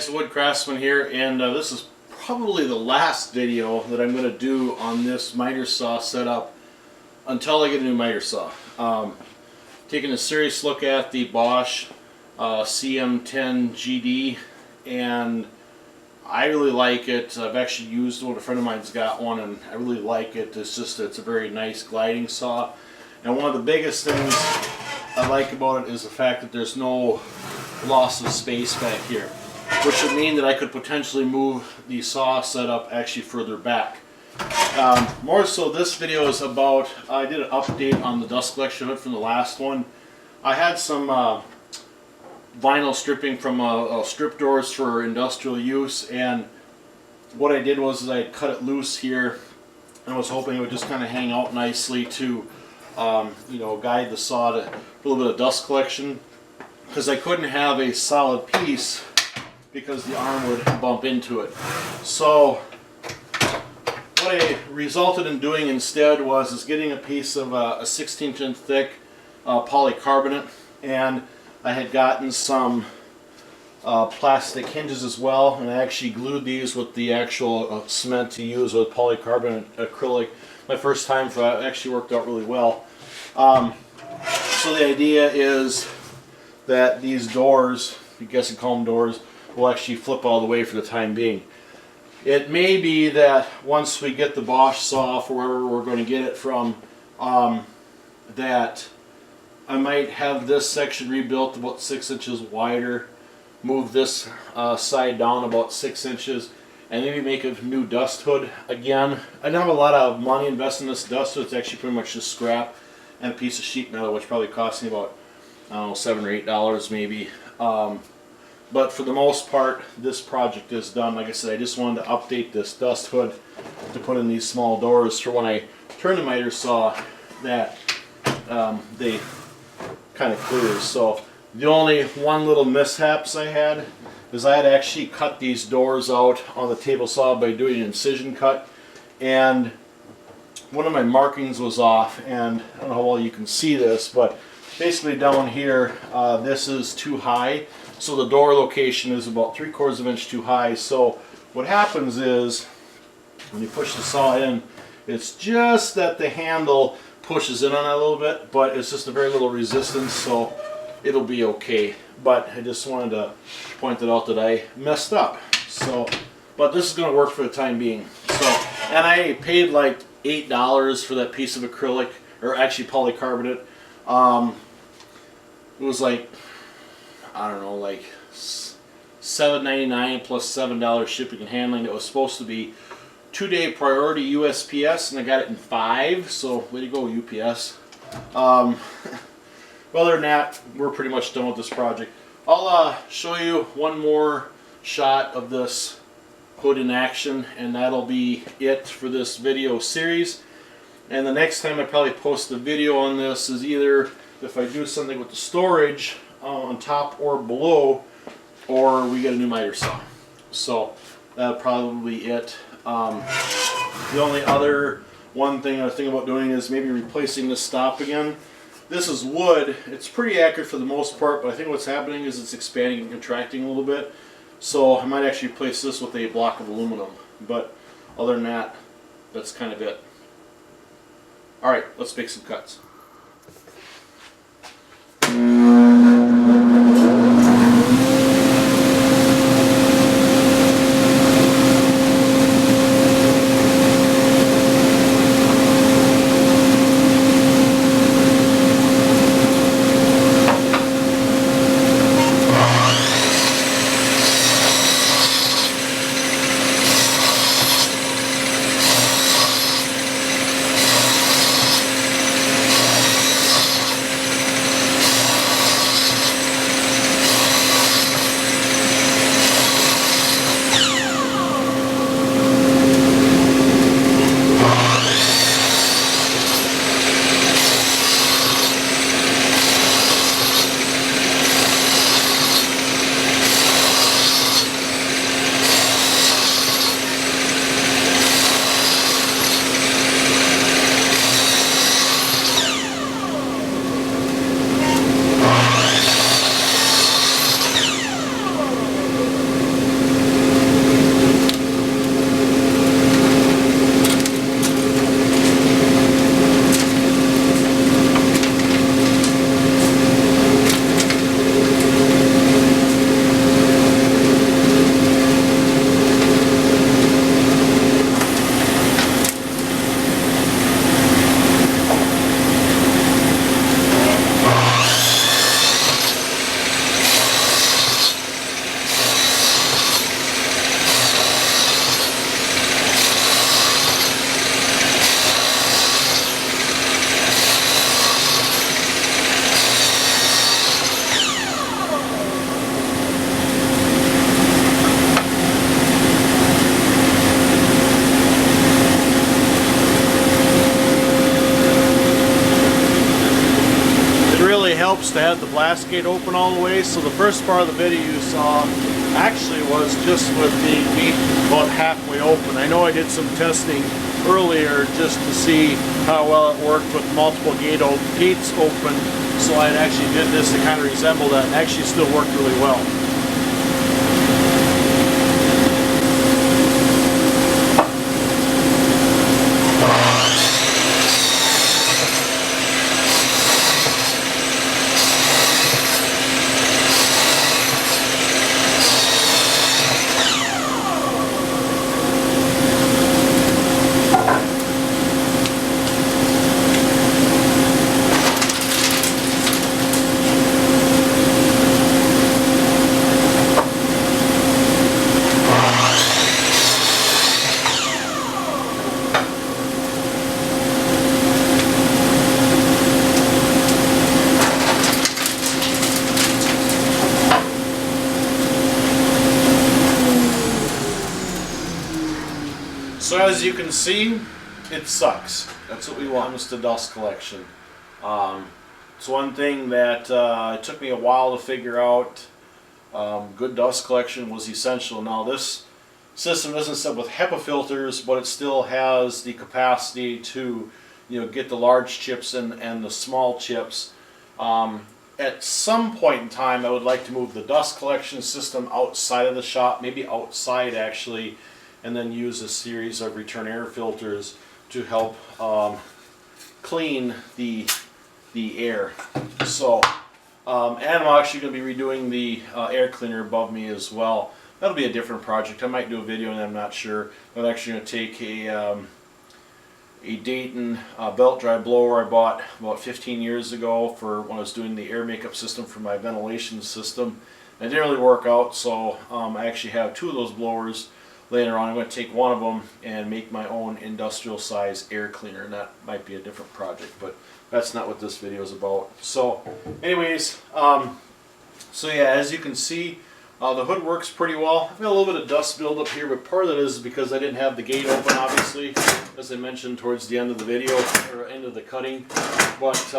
guys, Wood Craftsman here, and this is probably the last video that I'm going to do on this miter saw setup until I get a new miter saw. Taking a serious look at the Bosch CM10 GD, and I really like it. I've actually used one. A friend of mine's got one, and I really like it. It's a very nice gliding saw, and one of the biggest things I like about it is the fact that there's no loss of space back here, which would mean that I could potentially move the saw setup actually further back. More so, this video is about, I did an update on the dust collection hood from the last one. I had some vinyl stripping from strip doors for industrial use, and what I did was I cut it loose here, and I was hoping it would just kind of hang out nicely to guide the saw to a little bit of dust collection, because I couldn't have a solid piece because the arm would bump into it. So what I resulted in doing instead was getting a piece of a 16th inch thick polycarbonate, and I had gotten some plastic hinges as well, and I actually glued these with the actual cement to use with polycarbonate acrylic. My first time for that actually worked out really well. So the idea is that these doors, I guess you call them doors, will actually flip all the way for the time being. It may be that once we get the Bosch saw for wherever we're going to get it from, that I might have this section rebuilt about 6 inches wider, move this side down about 6 inches, and maybe make a new dust hood again. I don't have a lot of money invested in this dust hood. It's actually pretty much just scrap and a piece of sheet metal, which probably cost me about, I don't know, $7 or $8 maybe. But for the most part, this project is done. Like I said, I just wanted to update this dust hood to put in these small doors for when I turn the miter saw, that they kind of clear. So the only one little mishaps I had is I had actually cut these doors out on the table saw by doing an incision cut, and one of my markings was off, and I don't know how well you can see this, but basically down here, this is too high, so the door location is about 3/4 of an inch too high. So what happens is, when you push the saw in, it's just that the handle pushes in on it a little bit, but it's just a very little resistance, so it'll be okay. But I just wanted to point it out that I messed up. So, but this is going to work for the time being. So, and I paid like $8 for that piece of acrylic, or actually polycarbonate. It was like, I don't know, like $7.99 plus $7 shipping and handling. It was supposed to be 2-day priority USPS, and I got it in 5, so way to go, UPS. Well, other than that, we're pretty much done with this project. I'll show you one more shot of this hood in action, and that'll be it for this video series. And the next time I probably post a video on this is either if I do something with the storage on top or below, or we get a new miter saw. So that'll probably be it. The only other one thing I was thinking about doing is maybe replacing this stop again. This is wood. It's pretty accurate for the most part, but I think what's happening is it's expanding and contracting a little bit. So I might actually replace this with a block of aluminum. But other than that, that's kind of it. Alright, let's make some cuts. helps to have the blast gate open all the way. So the first part of the video you saw actually was just with the gate about halfway open. I know I did some testing earlier just to see how well it worked with multiple gates open, so I actually did this to kind of resemble that, and actually still worked really well. So as you can see, it sucks. That's what we want with the dust collection. It's one thing that it took me a while to figure out. Good dust collection was essential. Now this system isn't set with HEPA filters, but it still has the capacity to, get the large chips and the small chips. At some point in time, I would like to move the dust collection system outside of the shop, maybe outside actually, and then use a series of return air filters to help clean the air. So, and I'm actually going to be redoing the air cleaner above me as well. That'll be a different project. I might do a video and I'm not sure. I'm actually going to take a Dayton belt dry blower I bought about 15 years ago for when I was doing the air makeup system for my ventilation system. It didn't really work out, so I actually have two of those blowers laying around. I'm going to take one of them and make my own industrial size air cleaner, and that might be a different project, but that's not what this video is about. So anyways, so yeah, as you can see, the hood works pretty well. I've got a little bit of dust buildup here, but part of that is because I didn't have the gate open, obviously, as I mentioned towards the end of the video, or end of the cutting. But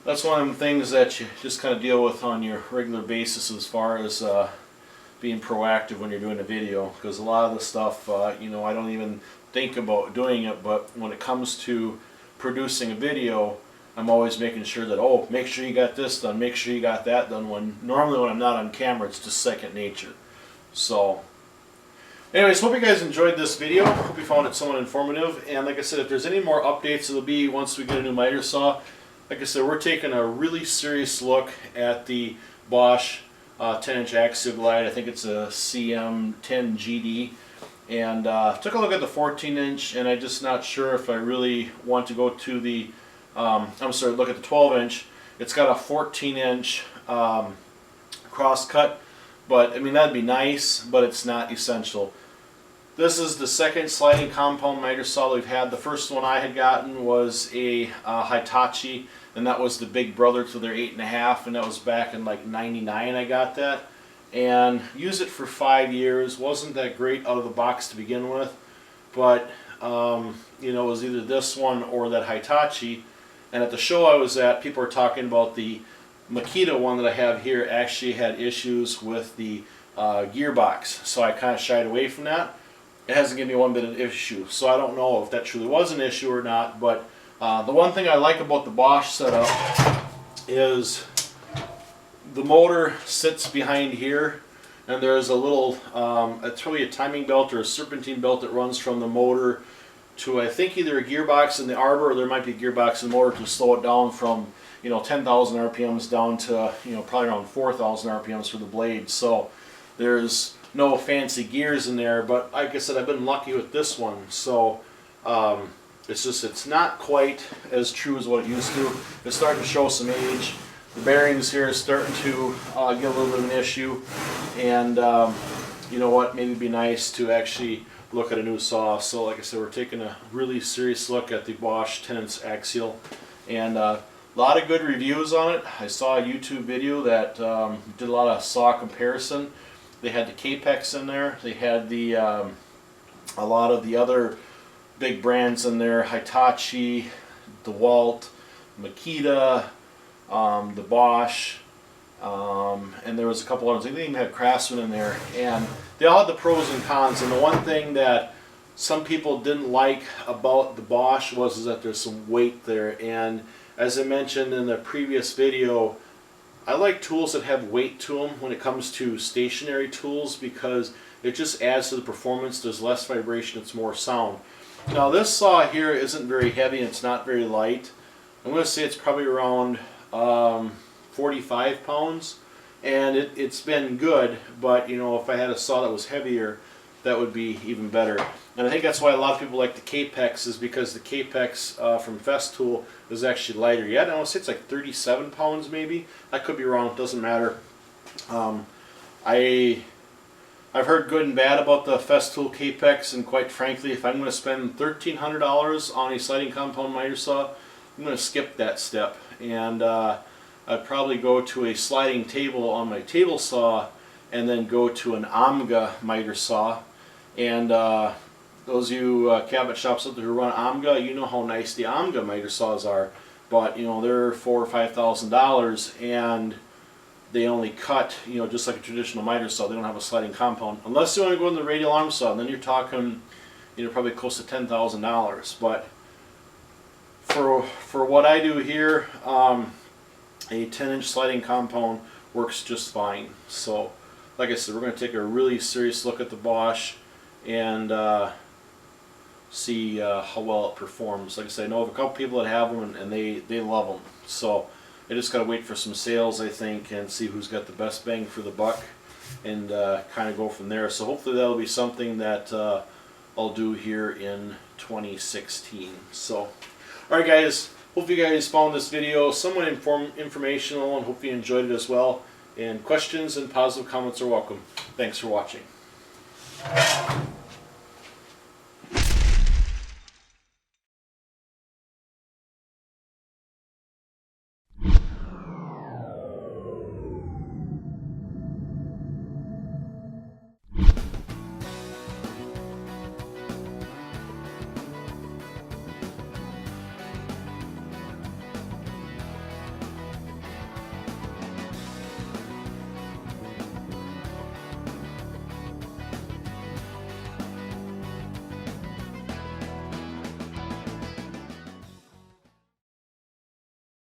that's one of the things that you just kind of deal with on your regular basis as far as being proactive when you're doing a video, because a lot of the stuff, I don't even think about doing it, but when it comes to producing a video, I'm always making sure that, oh, make sure you got this done, make sure you got that done, when normally when I'm not on camera, it's just second nature. So anyways, hope you guys enjoyed this video. Hope you found it somewhat informative, and like I said, if there's any more updates, it'll be once we get a new miter saw. Like I said, we're taking a really serious look at the Bosch 10-inch axial glide. I think it's a CM10 GD, and took a look at the 14-inch, and I'm just not sure if I really want to go to the look at the 12-inch. It's got a 14-inch cross cut, but I mean that'd be nice, but it's not essential. This is the second sliding compound miter saw we've had. The first one I had gotten was a Hitachi, and that was the big brother to their 8.5, and that was back in like '99 I got that, and used it for 5 years. Wasn't that great out of the box to begin with, but it was either this one or that Hitachi. And at the show I was at, people were talking about the Makita one that I have here actually had issues with the gearbox, so I kind of shied away from that. It hasn't given me one bit of issue, so I don't know if that truly was an issue or not. But the one thing I like about the Bosch setup is the motor sits behind here, and there's a little, it's really a timing belt or a serpentine belt that runs from the motor to, I think, either a gearbox in the arbor, or there might be a gearbox in the motor to slow it down from 10,000 RPMs down to probably around 4,000 RPMs for the blade. So there's no fancy gears in there, but like I said, I've been lucky with this one. So it's not quite as true as what it used to. It's starting to show some age. The bearings here are starting to get a little bit of an issue, and you know what, maybe it'd be nice to actually look at a new saw. So like I said, we're taking a really serious look at the Bosch 10-inch axial, and a lot of good reviews on it. I saw a YouTube video that did a lot of saw comparison. They had the Capex in there. They had the a lot of the other big brands in there: Hitachi, DeWalt, Makita, the Bosch, and there was a couple others. I think they even had Craftsman in there, and they all had the pros and cons. And the one thing that some people didn't like about the Bosch was that there's some weight there. And as I mentioned in the previous video, I like tools that have weight to them when it comes to stationary tools, because it just adds to the performance. There's less vibration, it's more sound. Now this saw here isn't very heavy and it's not very light. I'm going to say it's probably around 45 pounds, and it's been good, but you know, if I had a saw that was heavier, that would be even better. And I think that's why a lot of people like the Capex, is because the Capex from Festool is actually lighter. Yeah, I want to say it's like 37 pounds maybe. I could be wrong, it doesn't matter. I've heard good and bad about the Festool Capex, and quite frankly, if I'm going to spend $1,300 on a sliding compound miter saw, I'm going to skip that step, and I'd probably go to a sliding table on my table saw, and then go to an AMGA miter saw. And those of you cabinet shops out there who run AMGA, you know how nice the AMGA miter saws are, but you know, they're $4,000 or $5,000, and they only cut, you know, just like a traditional miter saw. They don't have a sliding compound, unless you want to go in the radial arm saw, and then you're talking, you know, probably close to $10,000. But for what I do here, a 10-inch sliding compound works just fine. So like I said, we're going to take a really serious look at the Bosch and see how well it performs. Like I said, I know of a couple people that have them, and they love them. So I just got to wait for some sales, I think, and see who's got the best bang for the buck, and kind of go from there. So hopefully that'll be something that I'll do here in 2016. So, alright guys, hope you guys found this video somewhat informational, and hope you enjoyed it as well. And questions and positive comments are welcome. Thanks for watching.